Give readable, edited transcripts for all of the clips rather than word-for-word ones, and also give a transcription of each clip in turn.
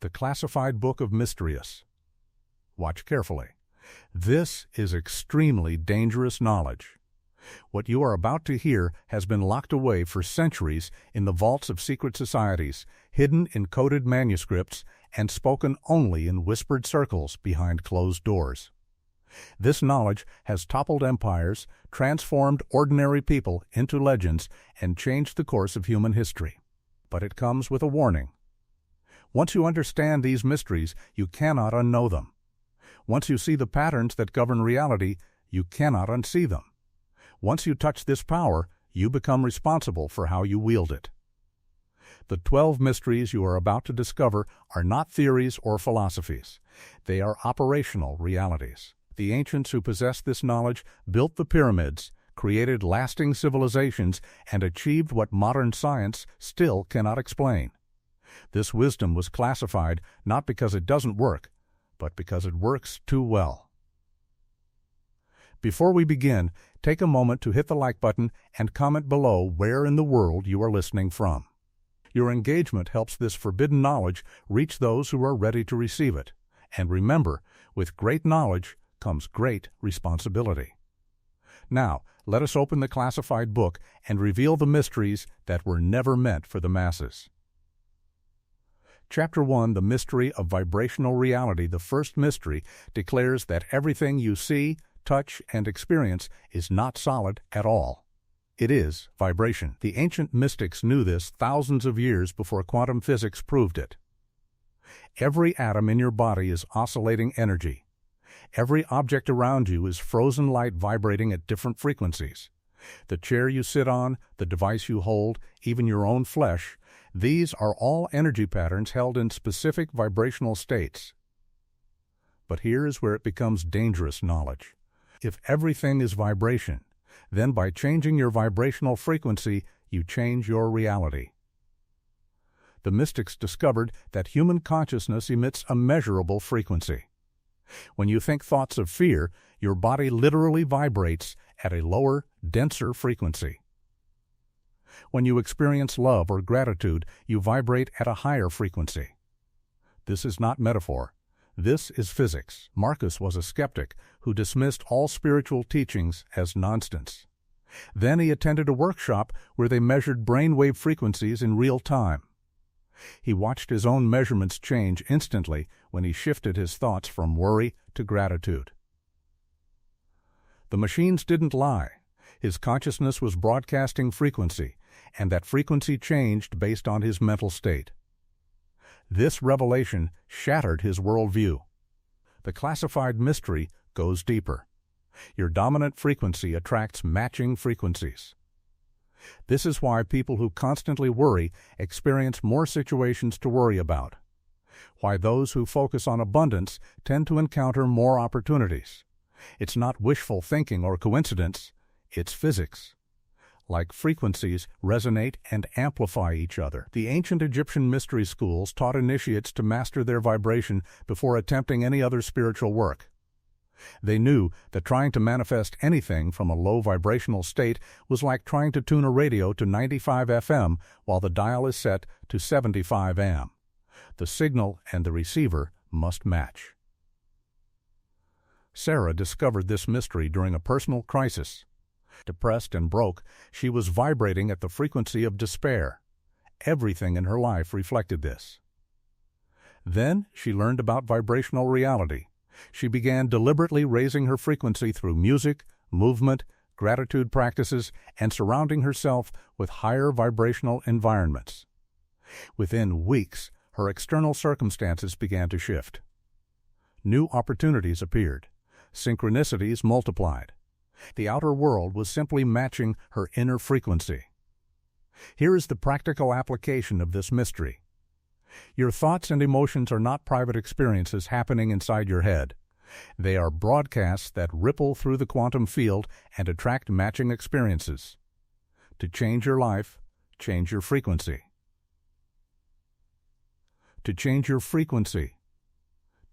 The Classified Book of Mysterious. Watch carefully. This is extremely dangerous knowledge. What you are about to hear has been locked away for centuries in the vaults of secret societies, hidden in coded manuscripts, and spoken only in whispered circles behind closed doors. This knowledge has toppled empires, transformed ordinary people into legends, and changed the course of human history. But it comes with a warning. Once you understand these mysteries, you cannot unknow them. Once you see the patterns that govern reality, you cannot unsee them. Once you touch this power, you become responsible for how you wield it. The 12 mysteries you are about to discover are not theories or philosophies. They are operational realities. The ancients who possessed this knowledge built the pyramids, created lasting civilizations, and achieved what modern science still cannot explain. This wisdom was classified not because it doesn't work, but because it works too well. Before we begin, take a moment to hit the like button and comment below where in the world you are listening from. Your engagement helps this forbidden knowledge reach those who are ready to receive it. And remember, with great knowledge comes great responsibility. Now, let us open the classified book and reveal the mysteries that were never meant for the masses. Chapter 1, The Mystery of Vibrational Reality, the first mystery, declares that everything you see, touch, and experience is not solid at all. It is vibration. The ancient mystics knew this thousands of years before quantum physics proved it. Every atom in your body is oscillating energy. Every object around you is frozen light vibrating at different frequencies. The chair you sit on, the device you hold, even your own flesh, these are all energy patterns held in specific vibrational states. But here is where it becomes dangerous knowledge. If everything is vibration, then by changing your vibrational frequency, you change your reality. The mystics discovered that human consciousness emits a measurable frequency. When you think thoughts of fear, your body literally vibrates at a lower, denser frequency. When you experience love or gratitude, you vibrate at a higher frequency. This is not metaphor. This is physics. Marcus was a skeptic who dismissed all spiritual teachings as nonsense. Then he attended a workshop where they measured brainwave frequencies in real time. He watched his own measurements change instantly when he shifted his thoughts from worry to gratitude. The machines didn't lie. His consciousness was broadcasting frequency, and that frequency changed based on his mental state. This revelation shattered his worldview. The classified mystery goes deeper. Your dominant frequency attracts matching frequencies. This is why people who constantly worry experience more situations to worry about. Why those who focus on abundance tend to encounter more opportunities. It's not wishful thinking or coincidence, it's physics. Like frequencies, resonate and amplify each other. The ancient Egyptian mystery schools taught initiates to master their vibration before attempting any other spiritual work. They knew that trying to manifest anything from a low vibrational state was like trying to tune a radio to 95 FM while the dial is set to 75 AM. The signal and the receiver must match. Sarah discovered this mystery during a personal crisis. Depressed and broke, she was vibrating at the frequency of despair. Everything in her life reflected this. Then she learned about vibrational reality. She began deliberately raising her frequency through music, movement, gratitude practices, and surrounding herself with higher vibrational environments. Within weeks, her external circumstances began to shift. New opportunities appeared. Synchronicities multiplied. The outer world was simply matching her inner frequency. Here is the practical application of this mystery. Your thoughts and emotions are not private experiences happening inside your head. They are broadcasts that ripple through the quantum field and attract matching experiences. To change your life, change your frequency. To change your frequency,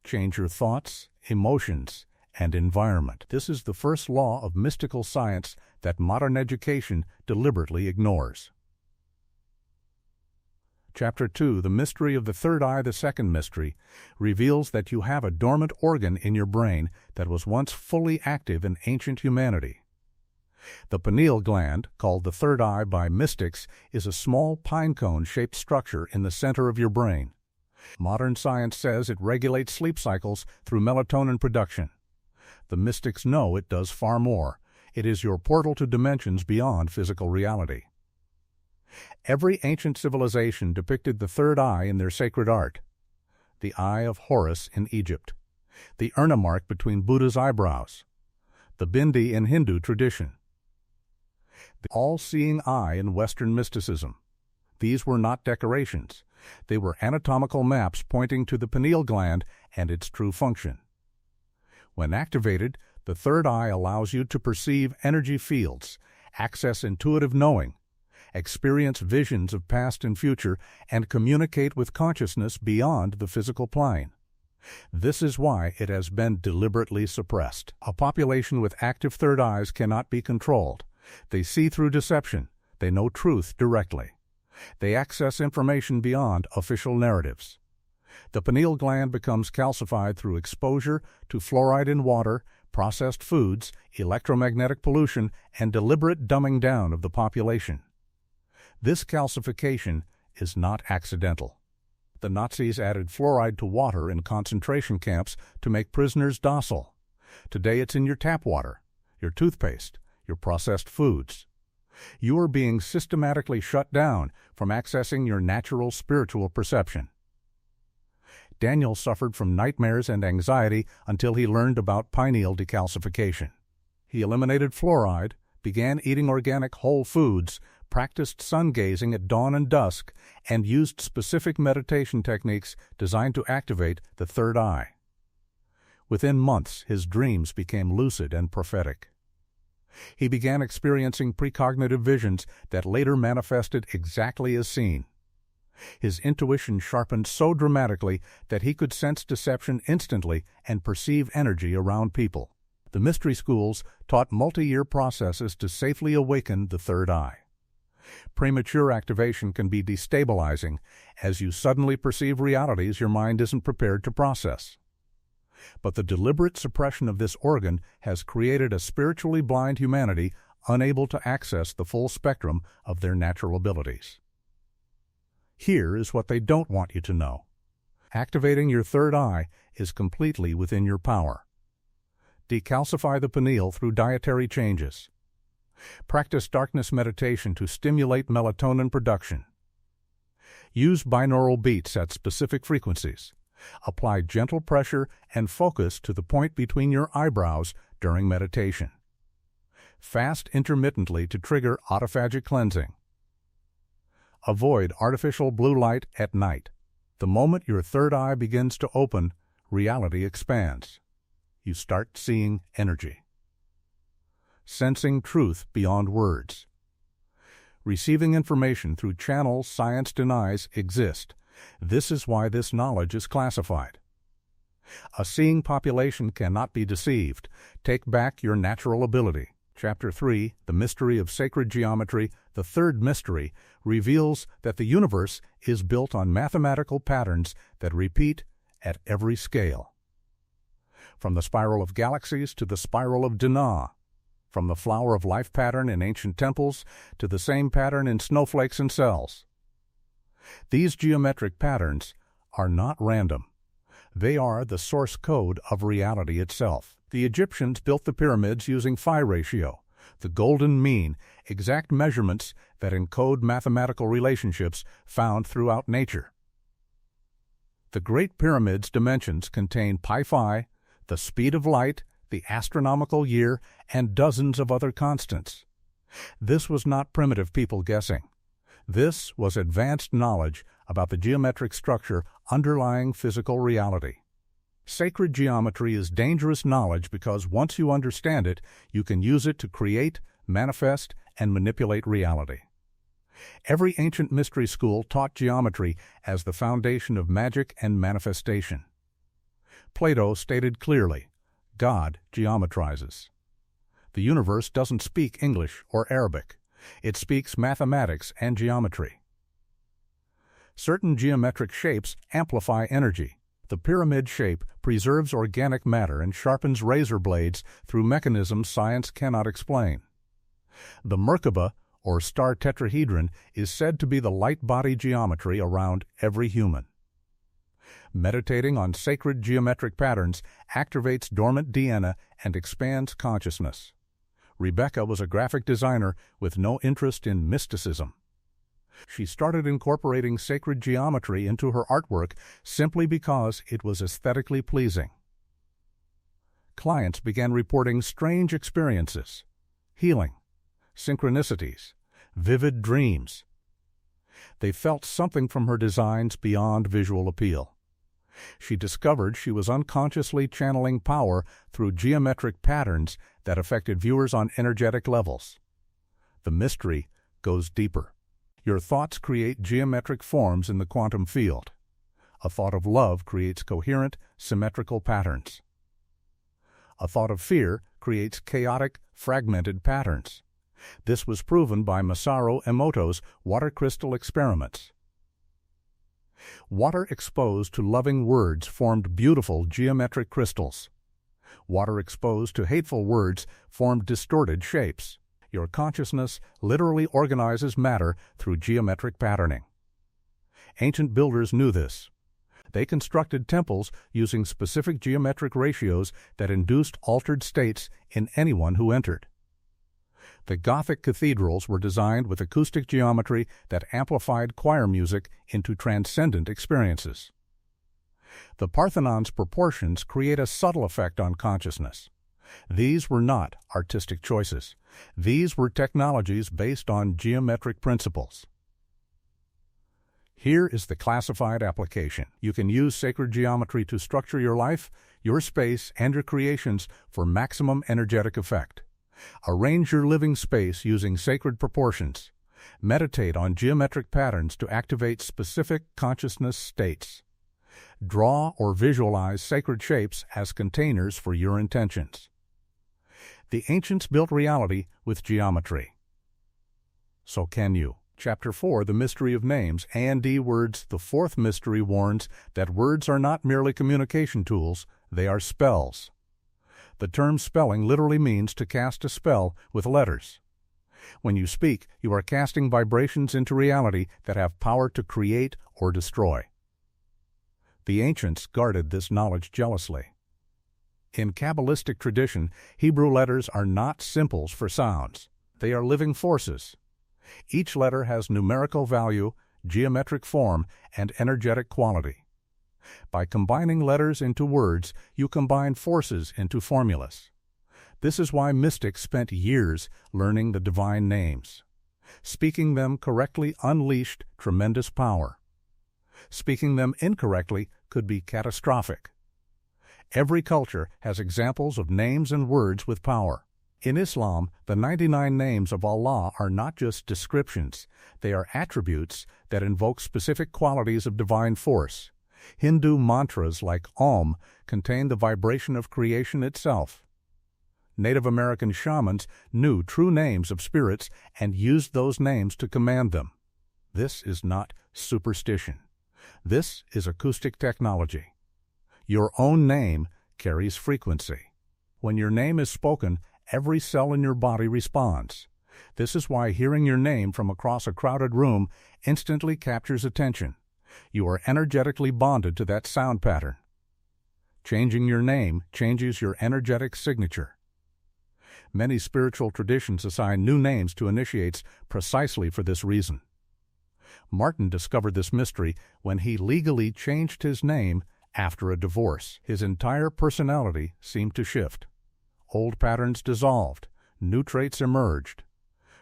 change your thoughts, emotions, and environment. This is the first law of mystical science that modern education deliberately ignores. Chapter 2, The Mystery of the Third Eye, the Second Mystery, reveals that you have a dormant organ in your brain that was once fully active in ancient humanity. The pineal gland, called the third eye by mystics, is a small pine cone-shaped structure in the center of your brain. Modern science says it regulates sleep cycles through melatonin production. The mystics know it does far more. It is your portal to dimensions beyond physical reality. Every ancient civilization depicted the third eye in their sacred art. The eye of Horus in Egypt, the Urna mark between Buddha's eyebrows, the bindi in Hindu tradition, the all-seeing eye in Western mysticism. These were not decorations. They were anatomical maps pointing to the pineal gland and its true function. When activated, the third eye allows you to perceive energy fields, access intuitive knowing, experience visions of past and future, and communicate with consciousness beyond the physical plane. This is why it has been deliberately suppressed. A population with active third eyes cannot be controlled. They see through deception. They know truth directly. They access information beyond official narratives. The pineal gland becomes calcified through exposure to fluoride in water, processed foods, electromagnetic pollution, and deliberate dumbing down of the population. This calcification is not accidental. The Nazis added fluoride to water in concentration camps to make prisoners docile. Today it's in your tap water, your toothpaste, your processed foods. You are being systematically shut down from accessing your natural spiritual perception. Daniel suffered from nightmares and anxiety until he learned about pineal decalcification. He eliminated fluoride, began eating organic whole foods, practiced sun gazing at dawn and dusk, and used specific meditation techniques designed to activate the third eye. Within months, his dreams became lucid and prophetic. He began experiencing precognitive visions that later manifested exactly as seen. His intuition sharpened so dramatically that he could sense deception instantly and perceive energy around people. The mystery schools taught multi-year processes to safely awaken the third eye. Premature activation can be destabilizing, as you suddenly perceive realities your mind isn't prepared to process. But the deliberate suppression of this organ has created a spiritually blind humanity unable to access the full spectrum of their natural abilities. Here is what they don't want you to know. Activating your third eye is completely within your power. Decalcify the pineal through dietary changes. Practice darkness meditation to stimulate melatonin production. Use binaural beats at specific frequencies. Apply gentle pressure and focus to the point between your eyebrows during meditation. Fast intermittently to trigger autophagic cleansing. Avoid artificial blue light at night. The moment your third eye begins to open, reality expands. You start seeing energy. Sensing truth beyond words. Receiving information through channels science denies exist. This is why this knowledge is classified. A seeing population cannot be deceived. Take back your natural ability. Chapter 3, The Mystery of Sacred Geometry, the third mystery, reveals that the universe is built on mathematical patterns that repeat at every scale. From the spiral of galaxies to the spiral of Dana, from the flower of life pattern in ancient temples to the same pattern in snowflakes and cells. These geometric patterns are not random. They are the source code of reality itself. The Egyptians built the pyramids using phi ratio, the golden mean, exact measurements that encode mathematical relationships found throughout nature. The Great Pyramid's dimensions contain pi phi, the speed of light, the astronomical year, and dozens of other constants. This was not primitive people guessing. This was advanced knowledge about the geometric structure underlying physical reality. Sacred geometry is dangerous knowledge because once you understand it, you can use it to create, manifest, and manipulate reality. Every ancient mystery school taught geometry as the foundation of magic and manifestation. Plato stated clearly, God geometrizes. The universe doesn't speak English or Arabic. It speaks mathematics and geometry. Certain geometric shapes amplify energy. The pyramid shape preserves organic matter and sharpens razor blades through mechanisms science cannot explain. The Merkaba, or star tetrahedron, is said to be the light-body geometry around every human. Meditating on sacred geometric patterns activates dormant dhyana and expands consciousness. Rebecca was a graphic designer with no interest in mysticism. She started incorporating sacred geometry into her artwork simply because it was aesthetically pleasing. Clients began reporting strange experiences, healing, synchronicities, vivid dreams. They felt something from her designs beyond visual appeal. She discovered she was unconsciously channeling power through geometric patterns that affected viewers on energetic levels. The mystery goes deeper. Your thoughts create geometric forms in the quantum field. A thought of love creates coherent, symmetrical patterns. A thought of fear creates chaotic, fragmented patterns. This was proven by Masaru Emoto's water crystal experiments. Water exposed to loving words formed beautiful geometric crystals. Water exposed to hateful words formed distorted shapes. Your consciousness literally organizes matter through geometric patterning. Ancient builders knew this. They constructed temples using specific geometric ratios that induced altered states in anyone who entered. The Gothic cathedrals were designed with acoustic geometry that amplified choir music into transcendent experiences. The Parthenon's proportions create a subtle effect on consciousness. These were not artistic choices. These were technologies based on geometric principles. Here is the classified application. You can use sacred geometry to structure your life, your space, and your creations for maximum energetic effect. Arrange your living space using sacred proportions. Meditate on geometric patterns to activate specific consciousness states. Draw or visualize sacred shapes as containers for your intentions. The ancients built reality with geometry. So can you. Chapter 4, The Mystery of Names, A&D Words. The fourth mystery warns that words are not merely communication tools, they are spells. The term spelling literally means to cast a spell with letters. When you speak, you are casting vibrations into reality that have power to create or destroy. The ancients guarded this knowledge jealously. In Kabbalistic tradition, Hebrew letters are not symbols for sounds. They are living forces. Each letter has numerical value, geometric form, and energetic quality. By combining letters into words, you combine forces into formulas. This is why mystics spent years learning the divine names. Speaking them correctly unleashed tremendous power. Speaking them incorrectly could be catastrophic. Every culture has examples of names and words with power. In Islam, the 99 names of Allah are not just descriptions. They are attributes that invoke specific qualities of divine force. Hindu mantras like Om contain the vibration of creation itself. Native American shamans knew true names of spirits and used those names to command them. This is not superstition. This is acoustic technology. Your own name carries frequency. When your name is spoken, every cell in your body responds. This is why hearing your name from across a crowded room instantly captures attention. You are energetically bonded to that sound pattern. Changing your name changes your energetic signature. Many spiritual traditions assign new names to initiates precisely for this reason. Martin discovered this mystery when he legally changed his name after a divorce. His entire personality seemed to shift. Old patterns dissolved. New traits emerged.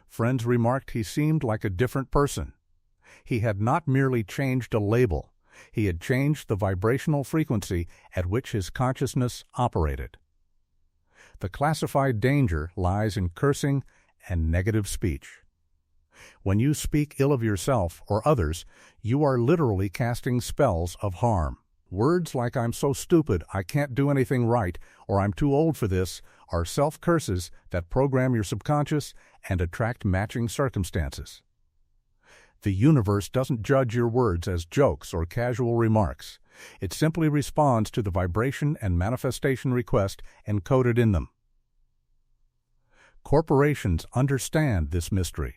Friends remarked he seemed like a different person. He had not merely changed a label. He had changed the vibrational frequency at which his consciousness operated. The classified danger lies in cursing and negative speech. When you speak ill of yourself or others, you are literally casting spells of harm. Words like "I'm so stupid, I can't do anything right," or "I'm too old for this" are self-curses that program your subconscious and attract matching circumstances. The universe doesn't judge your words as jokes or casual remarks. It simply responds to the vibration and manifestation request encoded in them. Corporations understand this mystery.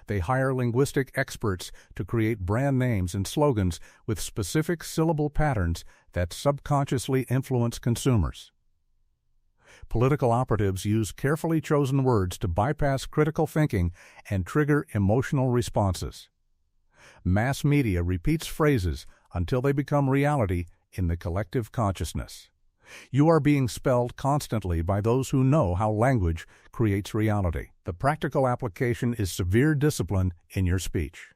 They hire linguistic experts to create brand names and slogans with specific syllable patterns that subconsciously influence consumers. Political operatives use carefully chosen words to bypass critical thinking and trigger emotional responses. Mass media repeats phrases until they become reality in the collective consciousness. You are being spelled constantly by those who know how language creates reality. The practical application is severe discipline in your speech.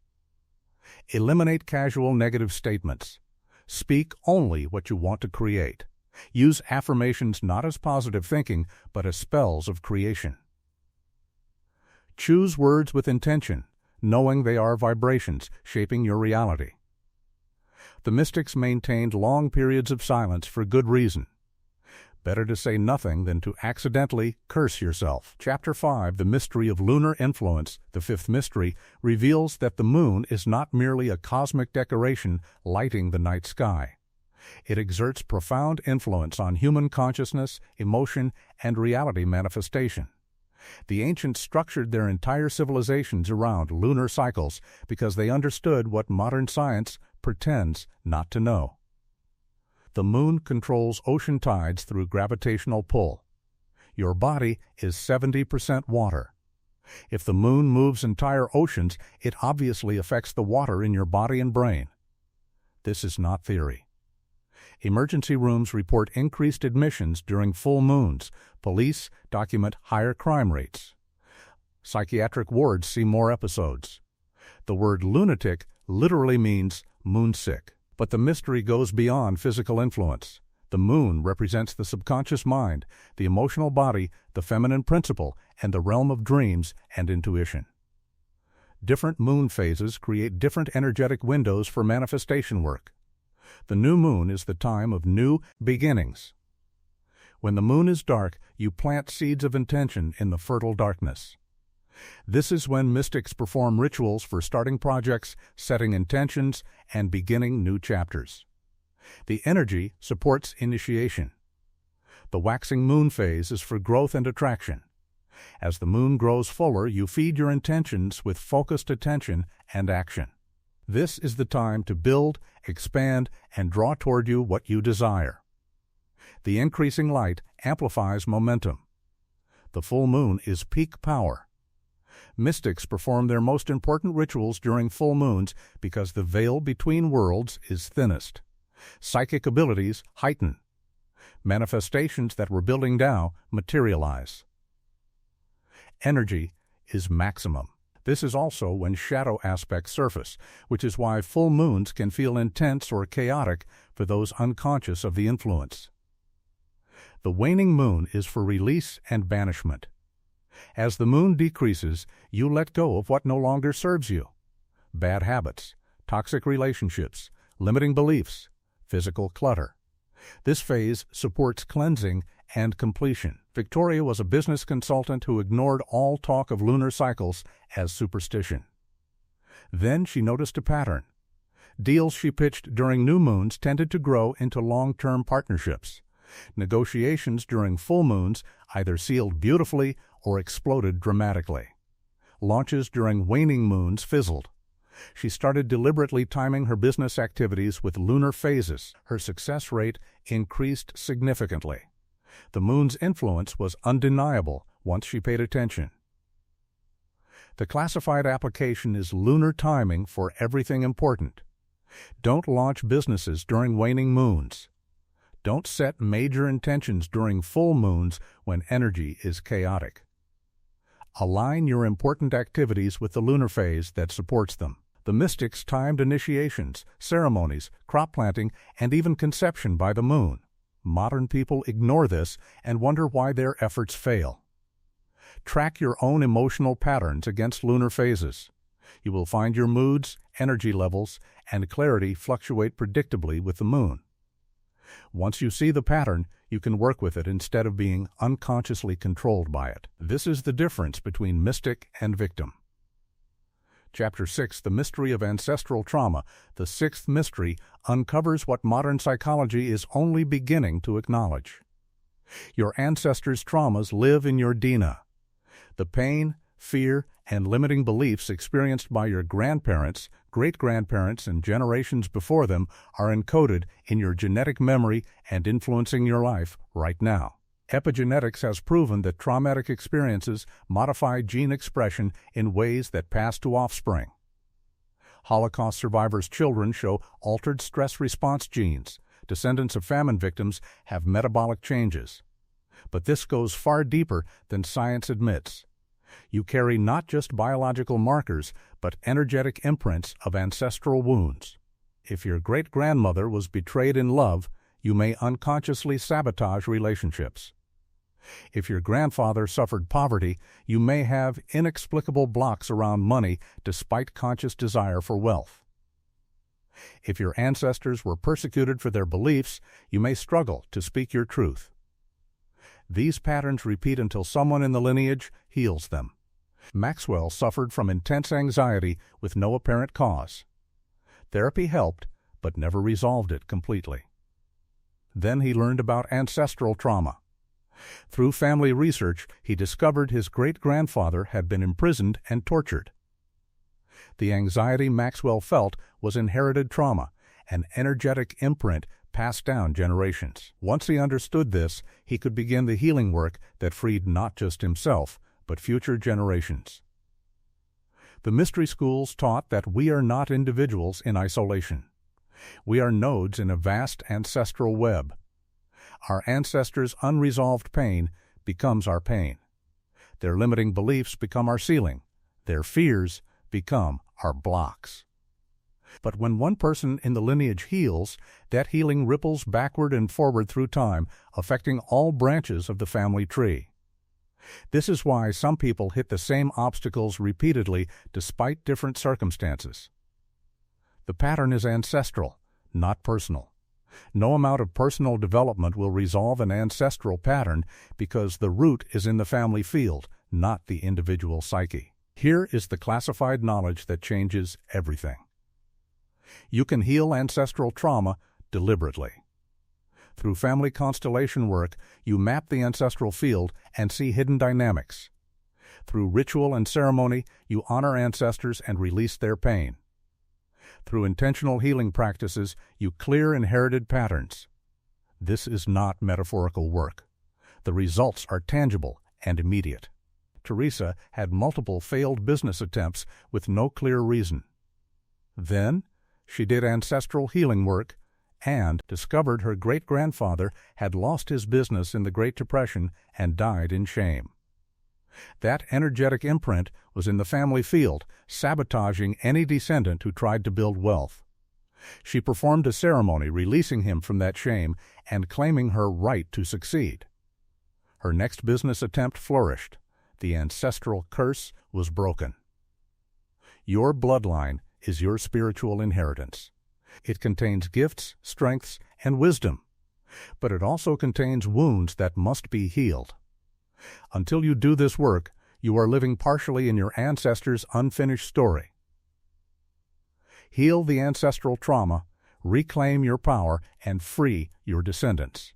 Eliminate casual negative statements. Speak only what you want to create. Use affirmations not as positive thinking, but as spells of creation. Choose words with intention, knowing they are vibrations shaping your reality. The mystics maintained long periods of silence for good reason. Better to say nothing than to accidentally curse yourself. Chapter 5, The Mystery of Lunar Influence, the fifth mystery, reveals that the moon is not merely a cosmic decoration lighting the night sky. It exerts profound influence on human consciousness, emotion, and reality manifestation. The ancients structured their entire civilizations around lunar cycles because they understood what modern science pretends not to know. The moon controls ocean tides through gravitational pull. Your body is 70% water. If the moon moves entire oceans, it obviously affects the water in your body and brain. This is not theory. Emergency rooms report increased admissions during full moons. Police document higher crime rates. Psychiatric wards see more episodes. The word lunatic literally means moonsick. But the mystery goes beyond physical influence. The moon represents the subconscious mind, the emotional body, the feminine principle, and the realm of dreams and intuition. Different moon phases create different energetic windows for manifestation work. The new moon is the time of new beginnings. When the moon is dark, you plant seeds of intention in the fertile darkness. This is when mystics perform rituals for starting projects, setting intentions, and beginning new chapters. The energy supports initiation. The waxing moon phase is for growth and attraction. As the moon grows fuller, you feed your intentions with focused attention and action. This is the time to build, expand, and draw toward you what you desire. The increasing light amplifies momentum. The full moon is peak power. Mystics perform their most important rituals during full moons because the veil between worlds is thinnest. Psychic abilities heighten. Manifestations that were building now materialize. Energy is maximum. This is also when shadow aspects surface, which is why full moons can feel intense or chaotic for those unconscious of the influence. The waning moon is for release and banishment. As the moon decreases, you let go of what no longer serves you. Bad habits, toxic relationships, limiting beliefs, physical clutter. This phase supports cleansing and completion. Victoria was a business consultant who ignored all talk of lunar cycles as superstition. Then she noticed a pattern. Deals she pitched during new moons tended to grow into long-term partnerships. Negotiations during full moons either sealed beautifully or exploded dramatically. Launches during waning moons fizzled. She started deliberately timing her business activities with lunar phases. Her success rate increased significantly. The moon's influence was undeniable once she paid attention. The classified application is lunar timing for everything important. Don't launch businesses during waning moons. Don't set major intentions during full moons when energy is chaotic. Align your important activities with the lunar phase that supports them. The mystics timed initiations, ceremonies, crop planting, and even conception by the moon. Modern people ignore this and wonder why their efforts fail. Track your own emotional patterns against lunar phases. You will find your moods, energy levels, and clarity fluctuate predictably with the moon. Once you see the pattern, you can work with it instead of being unconsciously controlled by it. This is the difference between mystic and victim. Chapter 6, The Mystery of Ancestral Trauma, the sixth mystery, uncovers what modern psychology is only beginning to acknowledge. Your ancestors' traumas live in your DNA. The pain, fear, and limiting beliefs experienced by your grandparents, great-grandparents, and generations before them are encoded in your genetic memory and influencing your life right now. Epigenetics has proven that traumatic experiences modify gene expression in ways that pass to offspring. Holocaust survivors' children show altered stress response genes. Descendants of famine victims have metabolic changes. But this goes far deeper than science admits. You carry not just biological markers, but energetic imprints of ancestral wounds. If your great-grandmother was betrayed in love, you may unconsciously sabotage relationships. If your grandfather suffered poverty, you may have inexplicable blocks around money despite conscious desire for wealth. If your ancestors were persecuted for their beliefs, you may struggle to speak your truth. These patterns repeat until someone in the lineage heals them. Maxwell suffered from intense anxiety with no apparent cause. Therapy helped, but never resolved it completely. Then he learned about ancestral trauma. Through family research, he discovered his great-grandfather had been imprisoned and tortured. The anxiety Maxwell felt was inherited trauma, an energetic imprint passed down generations. Once he understood this, he could begin the healing work that freed not just himself, but future generations. The mystery schools taught that we are not individuals in isolation. We are nodes in a vast ancestral web. Our ancestors' unresolved pain becomes our pain. Their limiting beliefs become our ceiling. Their fears become our blocks. But when one person in the lineage heals, that healing ripples backward and forward through time, affecting all branches of the family tree. This is why some people hit the same obstacles repeatedly despite different circumstances. The pattern is ancestral, not personal. No amount of personal development will resolve an ancestral pattern because the root is in the family field, not the individual psyche. Here is the classified knowledge that changes everything. You can heal ancestral trauma deliberately. Through family constellation work, you map the ancestral field and see hidden dynamics. Through ritual and ceremony, you honor ancestors and release their pain. Through intentional healing practices, you clear inherited patterns. This is not metaphorical work. The results are tangible and immediate. Teresa had multiple failed business attempts with no clear reason. Then, she did ancestral healing work and discovered her great-grandfather had lost his business in the Great Depression and died in shame. That energetic imprint was in the family field, sabotaging any descendant who tried to build wealth. She performed a ceremony releasing him from that shame and claiming her right to succeed. Her next business attempt flourished. The ancestral curse was broken. Your bloodline is your spiritual inheritance. It contains gifts, strengths, and wisdom, but it also contains wounds that must be healed. Until you do this work, you are living partially in your ancestors' unfinished story. Heal the ancestral trauma, reclaim your power, and free your descendants.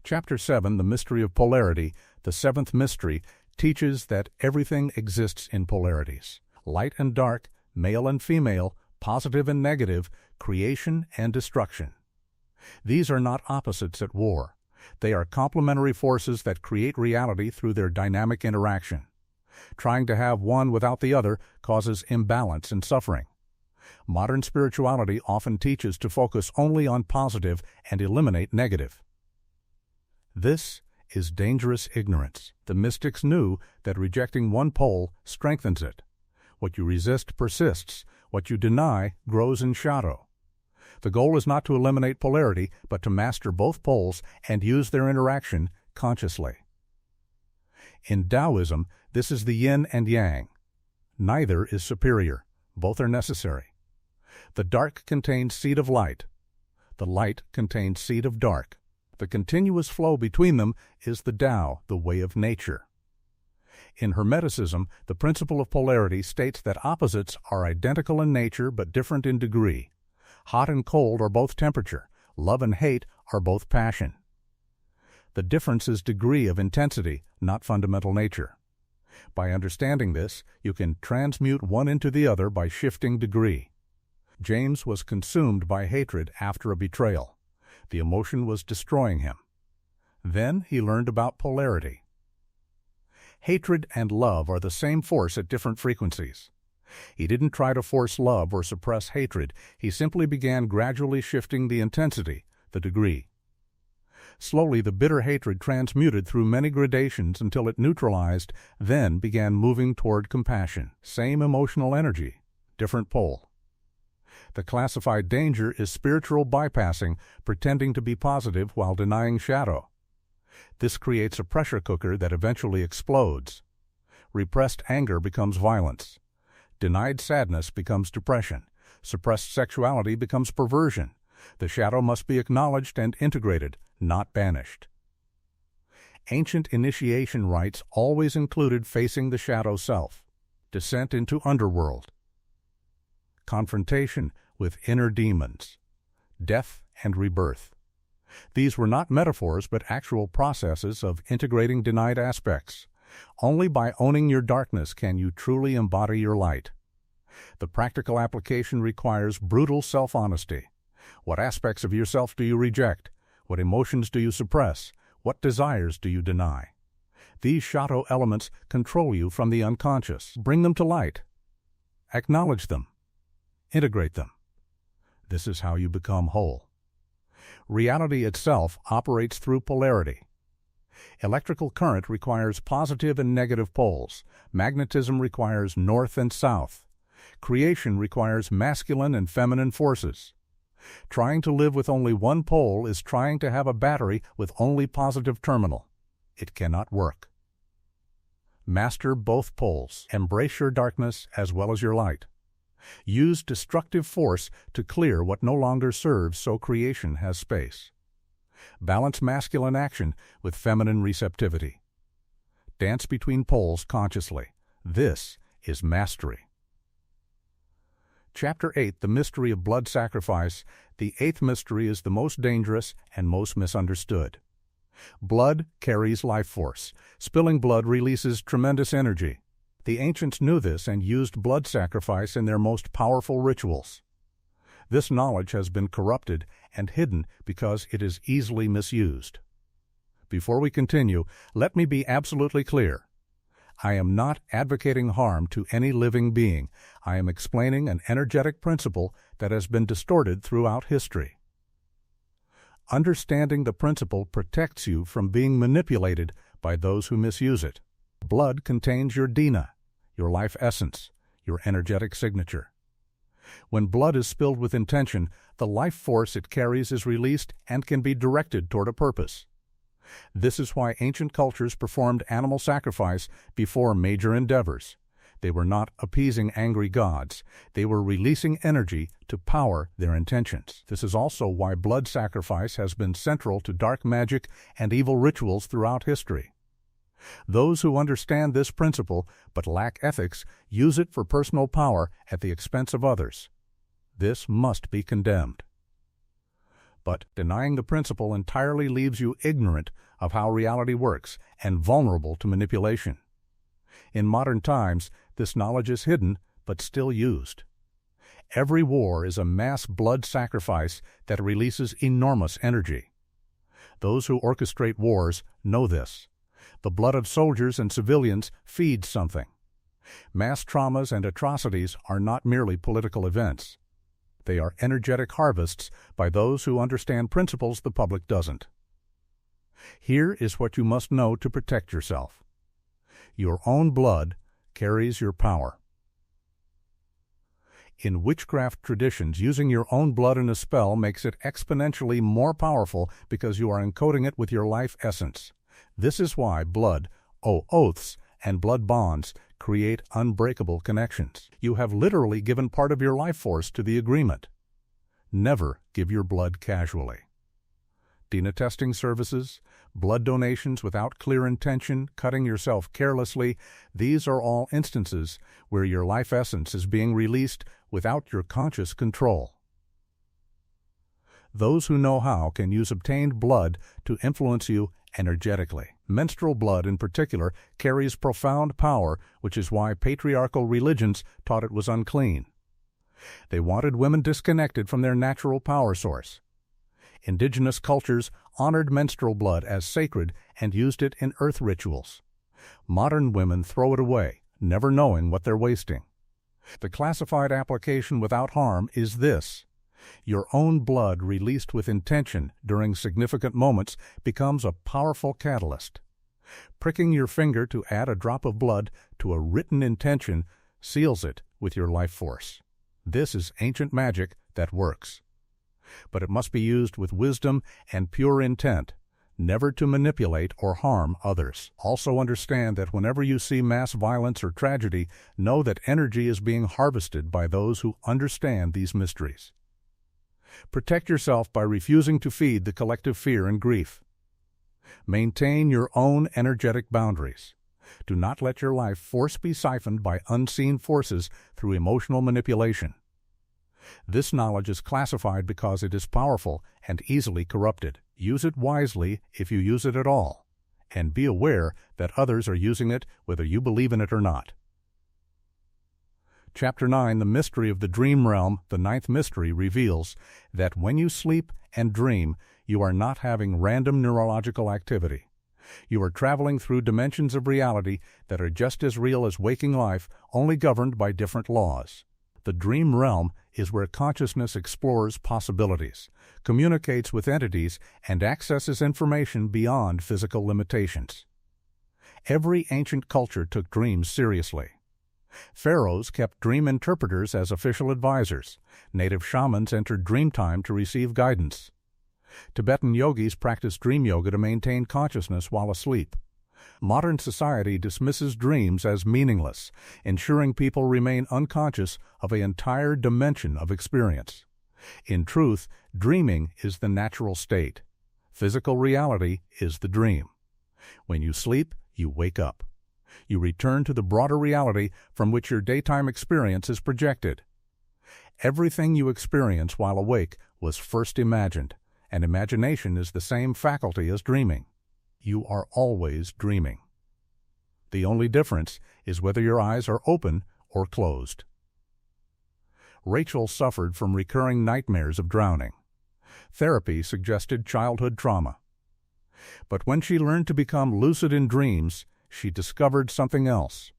Chapter 7, The Mystery of Polarity, the seventh mystery, teaches that everything exists in polarities. Light and dark, male and female, positive and negative, creation and destruction. These are not opposites at war. They are complementary forces that create reality through their dynamic interaction. Trying to have one without the other causes imbalance and suffering. Modern spirituality often teaches to focus only on positive and eliminate negative. This is dangerous ignorance. The mystics knew that rejecting one pole strengthens it. What you resist persists. What you deny grows in shadow. The goal is not to eliminate polarity, but to master both poles and use their interaction consciously. In Taoism, this is the yin and yang. Neither is superior. Both are necessary. The dark contains seed of light. The light contains seed of dark. The continuous flow between them is the Tao, the way of nature. In Hermeticism, the principle of polarity states that opposites are identical in nature but different in degree. Hot and cold are both temperature. Love and hate are both passion. The difference is degree of intensity, not fundamental nature. By understanding this, you can transmute one into the other by shifting degree. James was consumed by hatred after a betrayal. The emotion was destroying him. Then he learned about polarity. Hatred and love are the same force at different frequencies. He didn't try to force love or suppress hatred. He simply began gradually shifting the intensity, the degree. Slowly, the bitter hatred transmuted through many gradations until it neutralized, then began moving toward compassion. Same emotional energy, different pole. The classified danger is spiritual bypassing, pretending to be positive while denying shadow. This creates a pressure cooker that eventually explodes. Repressed anger becomes violence. Denied sadness becomes depression. Suppressed sexuality becomes perversion. The shadow must be acknowledged and integrated, not banished. Ancient initiation rites always included facing the shadow self, descent into underworld, confrontation with inner demons, death and rebirth. These were not metaphors but actual processes of integrating denied aspects. Only by owning your darkness can you truly embody your light. The practical application requires brutal self-honesty. What aspects of yourself do you reject? What emotions do you suppress? What desires do you deny? These shadow elements control you from the unconscious. Bring them to light. Acknowledge them. Integrate them. This is how you become whole. Reality itself operates through polarity. Electrical current requires positive and negative poles. Magnetism requires north and south. Creation requires masculine and feminine forces. Trying to live with only one pole is trying to have a battery with only positive terminal. It cannot work. Master both poles. Embrace your darkness as well as your light. Use destructive force to clear what no longer serves so creation has space. Balance masculine action with feminine receptivity. Dance between poles consciously. This is mastery. Chapter 8, The Mystery of Blood Sacrifice. The eighth mystery is the most dangerous and most misunderstood. Blood carries life force. Spilling blood releases tremendous energy. The ancients knew this and used blood sacrifice in their most powerful rituals. This knowledge has been corrupted and hidden because it is easily misused. Before we continue, let me be absolutely clear. I am not advocating harm to any living being. I am explaining an energetic principle that has been distorted throughout history. Understanding the principle protects you from being manipulated by those who misuse it. Blood contains your dina, your life essence, your energetic signature. When blood is spilled with intention, the life force it carries is released and can be directed toward a purpose. This is why ancient cultures performed animal sacrifice before major endeavors. They were not appeasing angry gods. They were releasing energy to power their intentions. This is also why blood sacrifice has been central to dark magic and evil rituals throughout history. Those who understand this principle but lack ethics use it for personal power at the expense of others. This must be condemned. But denying the principle entirely leaves you ignorant of how reality works and vulnerable to manipulation. In modern times, this knowledge is hidden but still used. Every war is a mass blood sacrifice that releases enormous energy. Those who orchestrate wars know this. The blood of soldiers and civilians feeds something. Mass traumas and atrocities are not merely political events. They are energetic harvests by those who understand principles the public doesn't. Here is what you must know to protect yourself. Your own blood carries your power. In witchcraft traditions, using your own blood in a spell makes it exponentially more powerful because you are encoding it with your life essence. This is why blood, oaths, and blood bonds create unbreakable connections. You have literally given part of your life force to the agreement. Never give your blood casually. DNA testing services, blood donations without clear intention, cutting yourself carelessly, these are all instances where your life essence is being released without your conscious control. Those who know how can use obtained blood to influence you energetically. Menstrual blood, in particular, carries profound power, which is why patriarchal religions taught it was unclean. They wanted women disconnected from their natural power source. Indigenous cultures honored menstrual blood as sacred and used it in earth rituals. Modern women throw it away, never knowing what they're wasting. The classified application without harm is this: your own blood released with intention during significant moments becomes a powerful catalyst. Pricking your finger to add a drop of blood to a written intention seals it with your life force. This is ancient magic that works. But it must be used with wisdom and pure intent, never to manipulate or harm others. Also understand that whenever you see mass violence or tragedy, know that energy is being harvested by those who understand these mysteries. Protect yourself by refusing to feed the collective fear and grief. Maintain your own energetic boundaries. Do not let your life force be siphoned by unseen forces through emotional manipulation. This knowledge is classified because it is powerful and easily corrupted. Use it wisely if you use it at all, and be aware that others are using it whether you believe in it or not. Chapter 9, The Mystery of the Dream Realm, the ninth mystery, reveals that when you sleep and dream, you are not having random neurological activity. You are traveling through dimensions of reality that are just as real as waking life, only governed by different laws. The dream realm is where consciousness explores possibilities, communicates with entities, and accesses information beyond physical limitations. Every ancient culture took dreams seriously. Pharaohs kept dream interpreters as official advisors. Native shamans entered dream time to receive guidance. Tibetan yogis practiced dream yoga to maintain consciousness while asleep. Modern society dismisses dreams as meaningless, ensuring people remain unconscious of an entire dimension of experience. In truth, dreaming is the natural state. Physical reality is the dream. When you sleep, you wake up. You return to the broader reality from which your daytime experience is projected. Everything you experience while awake was first imagined, and imagination is the same faculty as dreaming. You are always dreaming. The only difference is whether your eyes are open or closed. Rachel suffered from recurring nightmares of drowning. Therapy suggested childhood trauma. But when she learned to become lucid in dreams, she discovered something else.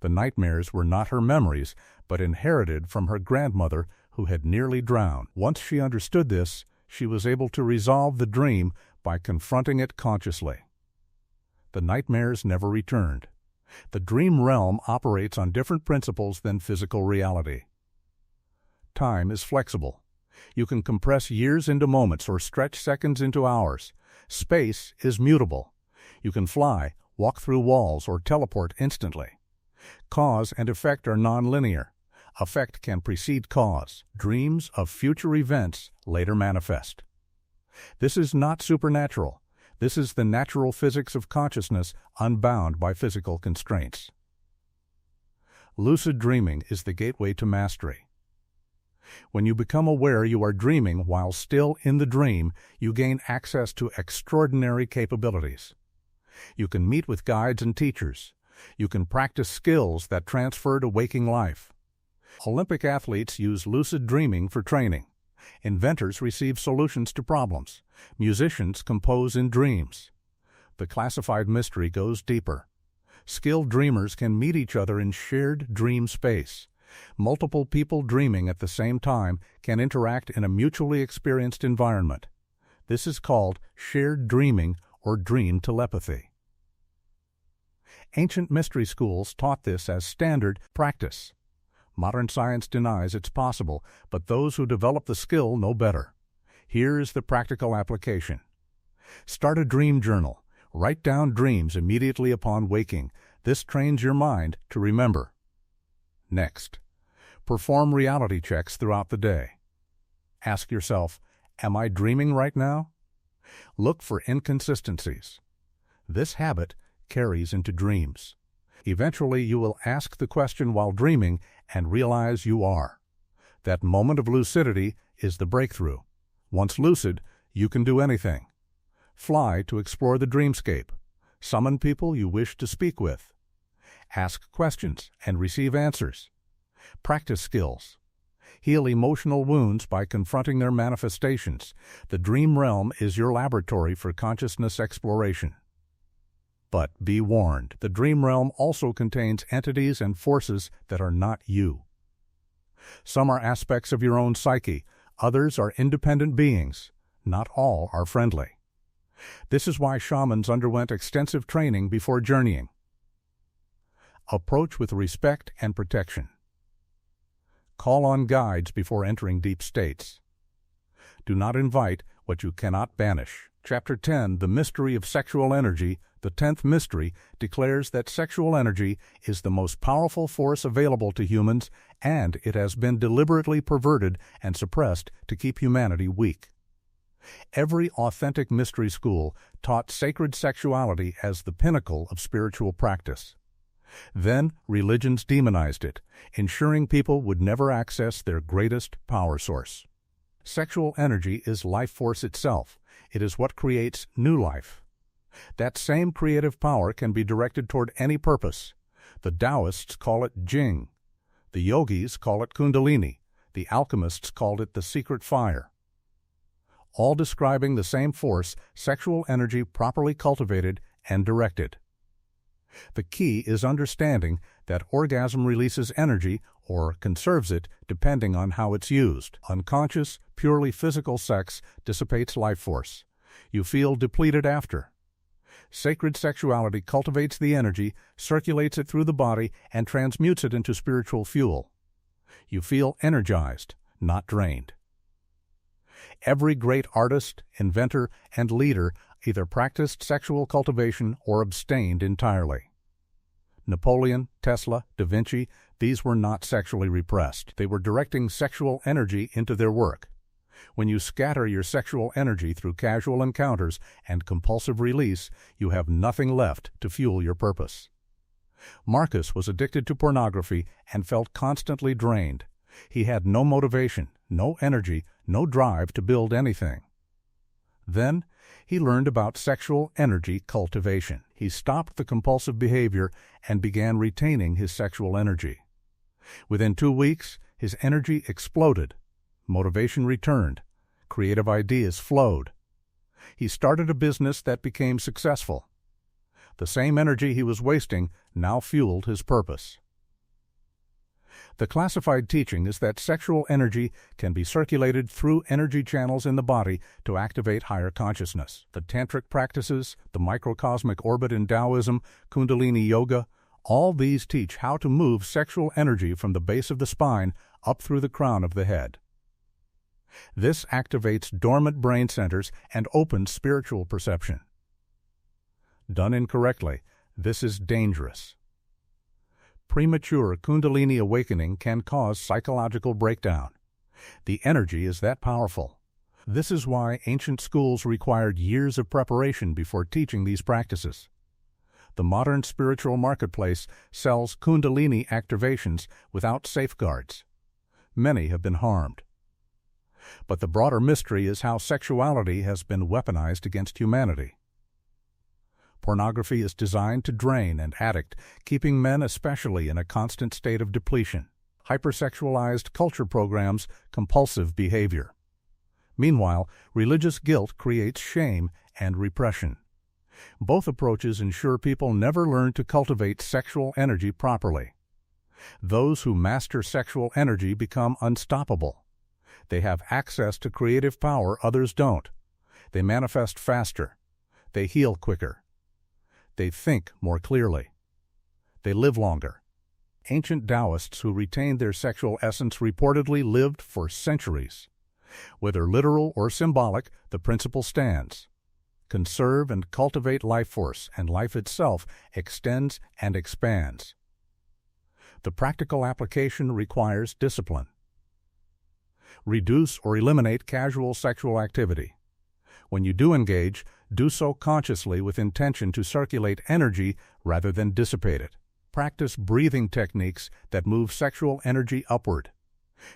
The nightmares were not her memories, but inherited from her grandmother who had nearly drowned. Once she understood this, she was able to resolve the dream by confronting it consciously. The nightmares never returned. The dream realm operates on different principles than physical reality. Time is flexible. You can compress years into moments or stretch seconds into hours. Space is mutable. You can fly, walk through walls, or teleport instantly. Cause and effect are nonlinear. Effect can precede cause. Dreams of future events later manifest. This is not supernatural. This is the natural physics of consciousness unbound by physical constraints. Lucid dreaming is the gateway to mastery. When you become aware you are dreaming while still in the dream, you gain access to extraordinary capabilities. You can meet with guides and teachers. You can practice skills that transfer to waking life. Olympic athletes use lucid dreaming for training. Inventors receive solutions to problems. Musicians compose in dreams. The classified mystery goes deeper. Skilled dreamers can meet each other in shared dream space. Multiple people dreaming at the same time can interact in a mutually experienced environment. This is called shared dreaming or dream telepathy. Ancient mystery schools taught this as standard practice. Modern science denies it's possible, but those who develop the skill know better. Here is the practical application. Start a dream journal. Write down dreams immediately upon waking. This trains your mind to remember. Next, perform reality checks throughout the day. Ask yourself, am I dreaming right now? Look for inconsistencies. This habit carries into dreams. Eventually, you will ask the question while dreaming and realize you are. That moment of lucidity is the breakthrough. Once lucid, you can do anything. Fly to explore the dreamscape. Summon people you wish to speak with. Ask questions and receive answers. Practice skills. Heal emotional wounds by confronting their manifestations. The dream realm is your laboratory for consciousness exploration. But be warned, the dream realm also contains entities and forces that are not you. Some are aspects of your own psyche, others are independent beings. Not all are friendly. This is why shamans underwent extensive training before journeying. Approach with respect and protection. Call on guides before entering deep states. Do not invite what you cannot banish. Chapter 10, The Mystery of Sexual Energy, the 10th mystery, declares that sexual energy is the most powerful force available to humans, and it has been deliberately perverted and suppressed to keep humanity weak. Every authentic mystery school taught sacred sexuality as the pinnacle of spiritual practice. Then religions demonized it, ensuring people would never access their greatest power source. Sexual energy is life force itself. It is what creates new life. That same creative power can be directed toward any purpose. The Taoists call it Jing. The yogis call it Kundalini. The alchemists called it the secret fire. All describing the same force, sexual energy properly cultivated and directed. The key is understanding that orgasm releases energy or conserves it depending on how it's used. Unconscious, purely physical sex dissipates life force. You feel depleted after. Sacred sexuality cultivates the energy, circulates it through the body, and transmutes it into spiritual fuel. You feel energized, not drained. Every great artist, inventor, and leader either practiced sexual cultivation or abstained entirely. Napoleon, Tesla, Da Vinci, these were not sexually repressed. They were directing sexual energy into their work. When you scatter your sexual energy through casual encounters and compulsive release, you have nothing left to fuel your purpose. Marcus was addicted to pornography and felt constantly drained. He had no motivation, no energy, no drive to build anything. Then he learned about sexual energy cultivation. He stopped the compulsive behavior and began retaining his sexual energy. Within 2 weeks, his energy exploded. Motivation returned. Creative ideas flowed. He started a business that became successful. The same energy he was wasting now fueled his purpose. The classified teaching is that sexual energy can be circulated through energy channels in the body to activate higher consciousness. The tantric practices, the microcosmic orbit in Taoism, Kundalini Yoga, all these teach how to move sexual energy from the base of the spine up through the crown of the head. This activates dormant brain centers and opens spiritual perception. Done incorrectly, this is dangerous. Premature Kundalini awakening can cause psychological breakdown. The energy is that powerful. This is why ancient schools required years of preparation before teaching these practices. The modern spiritual marketplace sells Kundalini activations without safeguards. Many have been harmed. But the broader mystery is how sexuality has been weaponized against humanity. Pornography is designed to drain and addict, keeping men especially in a constant state of depletion. Hypersexualized culture programs compulsive behavior. Meanwhile, religious guilt creates shame and repression. Both approaches ensure people never learn to cultivate sexual energy properly. Those who master sexual energy become unstoppable. They have access to creative power others don't. They manifest faster. They heal quicker. They think more clearly. They live longer. Ancient Taoists who retained their sexual essence reportedly lived for centuries. Whether literal or symbolic, the principle stands. Conserve and cultivate life force, and life itself extends and expands. The practical application requires discipline. Reduce or eliminate casual sexual activity. When you do engage, do so consciously with intention to circulate energy rather than dissipate it. Practice breathing techniques that move sexual energy upward.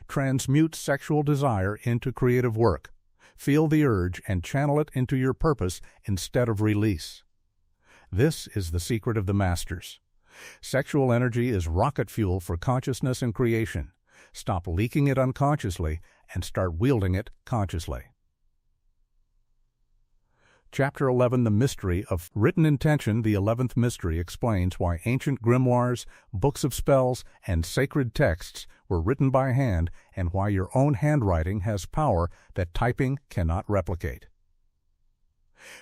Transmute sexual desire into creative work. Feel the urge and channel it into your purpose instead of release. This is the secret of the masters. Sexual energy is rocket fuel for consciousness and creation. Stop leaking it unconsciously and start wielding it consciously. Chapter 11, The Mystery of Written Intention, the 11th mystery, explains why ancient grimoires, books of spells, and sacred texts were written by hand and why your own handwriting has power that typing cannot replicate.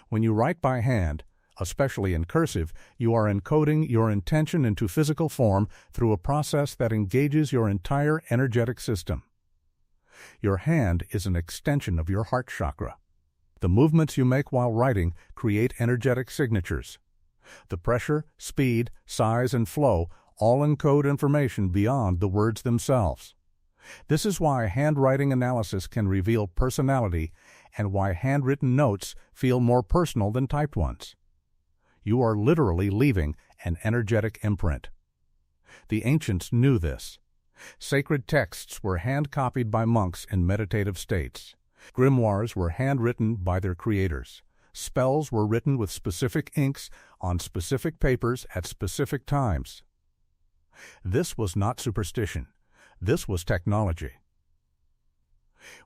When you write by hand, especially in cursive, you are encoding your intention into physical form through a process that engages your entire energetic system. Your hand is an extension of your heart chakra. The movements you make while writing create energetic signatures. The pressure, speed, size, and flow all encode information beyond the words themselves. This is why handwriting analysis can reveal personality and why handwritten notes feel more personal than typed ones. You are literally leaving an energetic imprint. The ancients knew this. Sacred texts were hand-copied by monks in meditative states. Grimoires were handwritten by their creators. Spells were written with specific inks on specific papers at specific times. This was not superstition. This was technology.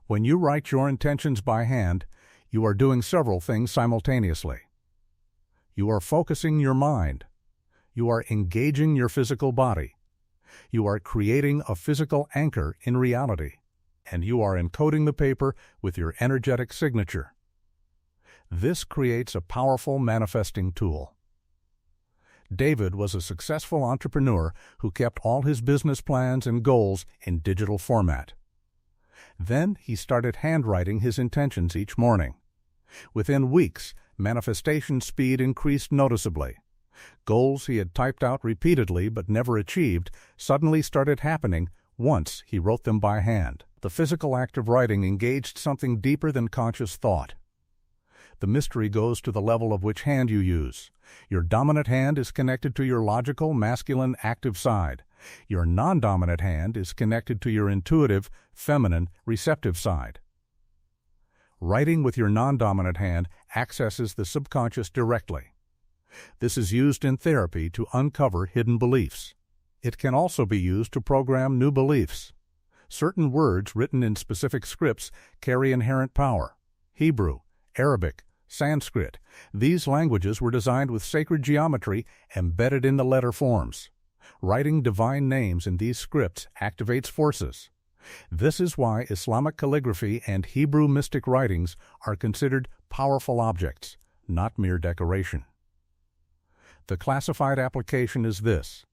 When you write your intentions by hand, you are doing several things simultaneously. You are focusing your mind. You are engaging your physical body. You are creating a physical anchor in reality. And you are encoding the paper with your energetic signature. This creates a powerful manifesting tool. David was a successful entrepreneur who kept all his business plans and goals in digital format. Then he started handwriting his intentions each morning. Within weeks, manifestation speed increased noticeably. Goals he had typed out repeatedly but never achieved suddenly started happening once he wrote them by hand. The physical act of writing engaged something deeper than conscious thought. The mystery goes to the level of which hand you use. Your dominant hand is connected to your logical, masculine, active side. Your non-dominant hand is connected to your intuitive, feminine, receptive side. Writing with your non-dominant hand accesses the subconscious directly. This is used in therapy to uncover hidden beliefs. It can also be used to program new beliefs. Certain words written in specific scripts carry inherent power. Hebrew, Arabic, Sanskrit. These languages were designed with sacred geometry embedded in the letter forms. Writing divine names in these scripts activates forces. This is why Islamic calligraphy and Hebrew mystic writings are considered powerful objects, not mere decoration. The classified application is this.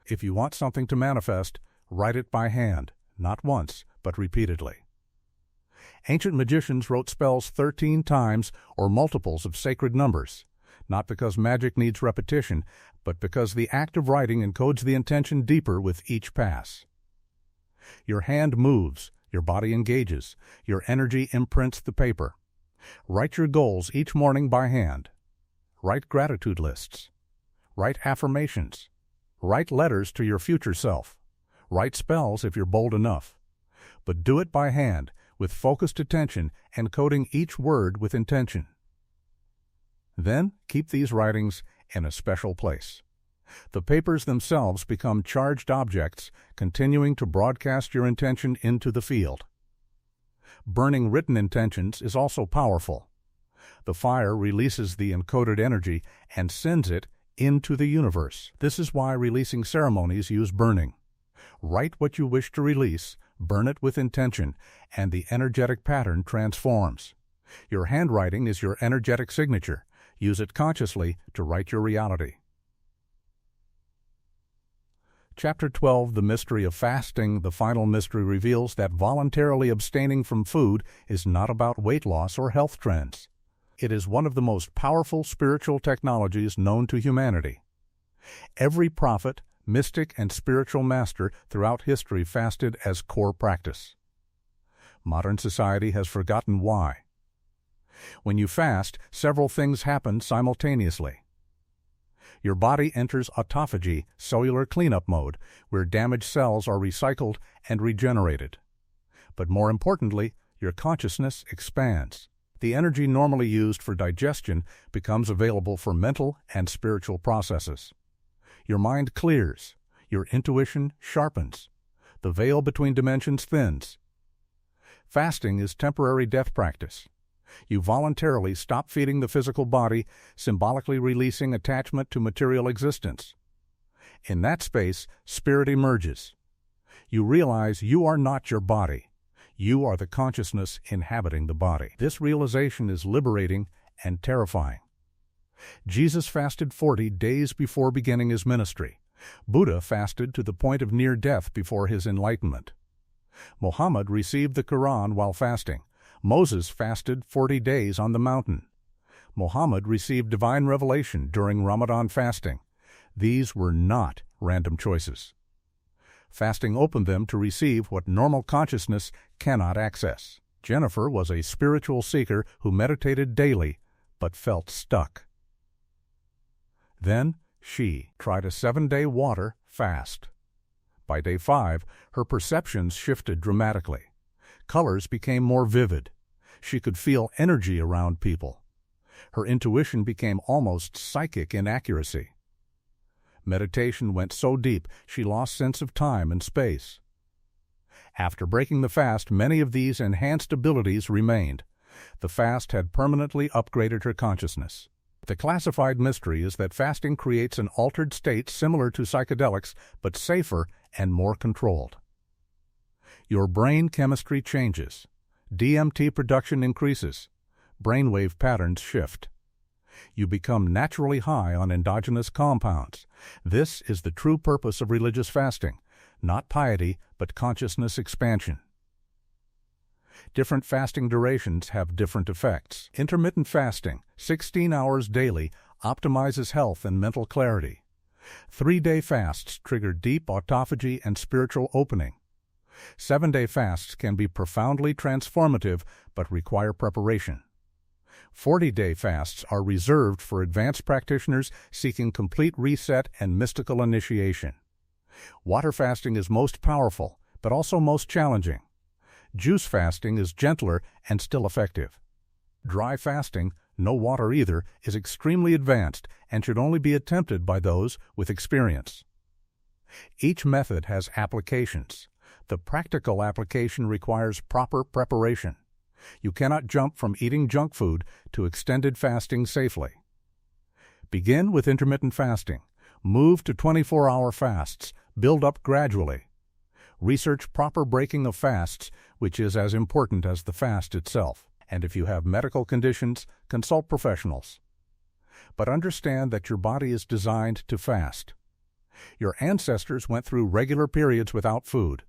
If you want something to manifest, write it by hand, not once, but repeatedly. Ancient magicians wrote spells 13 times or multiples of sacred numbers, not because magic needs repetition, but because the act of writing encodes the intention deeper with each pass. Your hand moves, your body engages, your energy imprints the paper. Write your goals each morning by hand. Write gratitude lists. Write affirmations. Write letters to your future self. Write spells if you're bold enough. But do it by hand, with focused attention, encoding each word with intention. Then keep these writings in a special place. The papers themselves become charged objects, continuing to broadcast your intention into the field. Burning written intentions is also powerful. The fire releases the encoded energy and sends it into the universe. This is why releasing ceremonies use burning. Write what you wish to release, burn it with intention, and the energetic pattern transforms. Your handwriting is your energetic signature. Use it consciously to write your reality. Chapter 12, The Mystery of Fasting, the final mystery, reveals that voluntarily abstaining from food is not about weight loss or health trends. It is one of the most powerful spiritual technologies known to humanity. Every prophet, mystic, and spiritual master throughout history fasted as core practice. Modern society has forgotten why. When you fast, several things happen simultaneously. Your body enters autophagy, cellular cleanup mode, where damaged cells are recycled and regenerated. But more importantly, your consciousness expands. The energy normally used for digestion becomes available for mental and spiritual processes. Your mind clears. Your intuition sharpens. The veil between dimensions thins. Fasting is temporary death practice. You voluntarily stop feeding the physical body, symbolically releasing attachment to material existence. In that space, spirit emerges. You realize you are not your body. You are the consciousness inhabiting the body. This realization is liberating and terrifying. Jesus fasted 40 days before beginning his ministry. Buddha fasted to the point of near death before his enlightenment. Muhammad received the Quran while fasting. Moses fasted 40 days on the mountain. Muhammad received divine revelation during Ramadan fasting. These were not random choices. Fasting opened them to receive what normal consciousness cannot access. Jennifer was a spiritual seeker who meditated daily but felt stuck. Then she tried a 7-day water fast. By day 5, her perceptions shifted dramatically. Colors became more vivid. She could feel energy around people. Her intuition became almost psychic in accuracy. Meditation went so deep she lost sense of time and space. After breaking the fast, many of these enhanced abilities remained. The fast had permanently upgraded her consciousness. The classified mystery is that fasting creates an altered state similar to psychedelics, but safer and more controlled. Your brain chemistry changes. DMT production increases. Brainwave patterns shift. You become naturally high on endogenous compounds. This is the true purpose of religious fasting, not piety, but consciousness expansion. Different fasting durations have different effects. Intermittent fasting, 16 hours daily, optimizes health and mental clarity. 3-day fasts trigger deep autophagy and spiritual opening. 7-day fasts can be profoundly transformative but require preparation. 40-day fasts are reserved for advanced practitioners seeking complete reset and mystical initiation. Water fasting is most powerful, but also most challenging. Juice fasting is gentler and still effective. Dry fasting, no water either, is extremely advanced and should only be attempted by those with experience. Each method has applications. The practical application requires proper preparation. You cannot jump from eating junk food to extended fasting safely. Begin with intermittent fasting. Move to 24-hour fasts. Build up gradually. Research proper breaking of fasts, which is as important as the fast itself. And if you have medical conditions, consult professionals. But understand that your body is designed to fast. Your ancestors went through regular periods without food.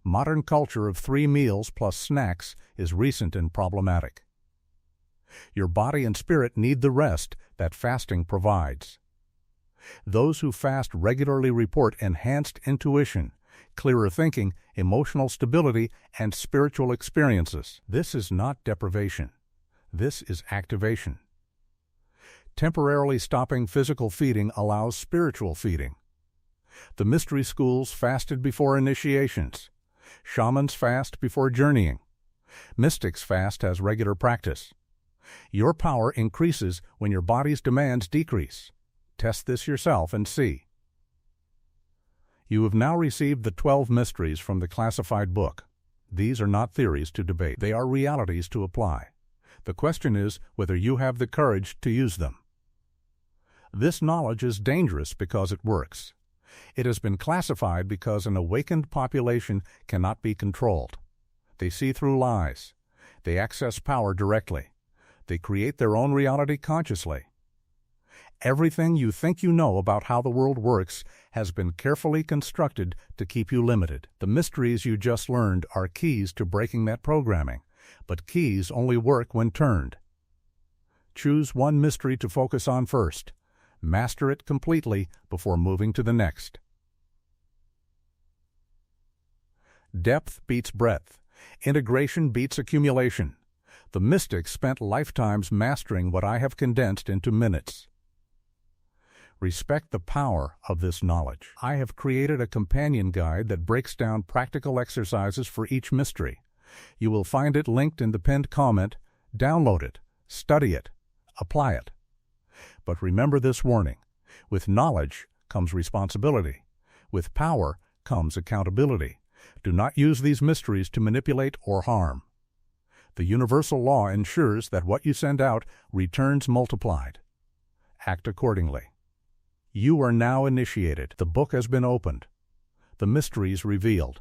Modern culture of 3 meals plus snacks is recent and problematic. Your body and spirit need the rest that fasting provides. Those who fast regularly report enhanced intuition, clearer thinking, emotional stability, and spiritual experiences. This is not deprivation. This is activation. Temporarily stopping physical feeding allows spiritual feeding. The mystery schools fasted before initiations. Shamans fast before journeying. Mystics fast as regular practice. Your power increases when your body's demands decrease. Test this yourself and see. You have now received the 12 mysteries from the classified book. These are not theories to debate. They are realities to apply. The question is whether you have the courage to use them. This knowledge is dangerous because it works. It has been classified because an awakened population cannot be controlled. They see through lies. They access power directly. They create their own reality consciously. Everything you think you know about how the world works has been carefully constructed to keep you limited. The mysteries you just learned are keys to breaking that programming, but keys only work when turned. Choose one mystery to focus on first. Master it completely before moving to the next. Depth beats breadth. Integration beats accumulation. The mystics spent lifetimes mastering what I have condensed into minutes. Respect the power of this knowledge. I have created a companion guide that breaks down practical exercises for each mystery. You will find it linked in the pinned comment. Download it, study it, apply it. But remember this warning. With knowledge comes responsibility. With power comes accountability. Do not use these mysteries to manipulate or harm. The universal law ensures that what you send out returns multiplied. Act accordingly. You are now initiated. The book has been opened. The mysteries revealed.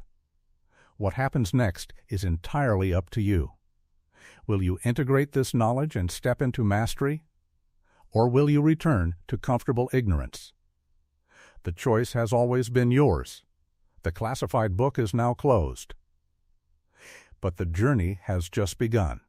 What happens next is entirely up to you. Will you integrate this knowledge and step into mastery? Or will you return to comfortable ignorance? The choice has always been yours. The classified book is now closed. But the journey has just begun.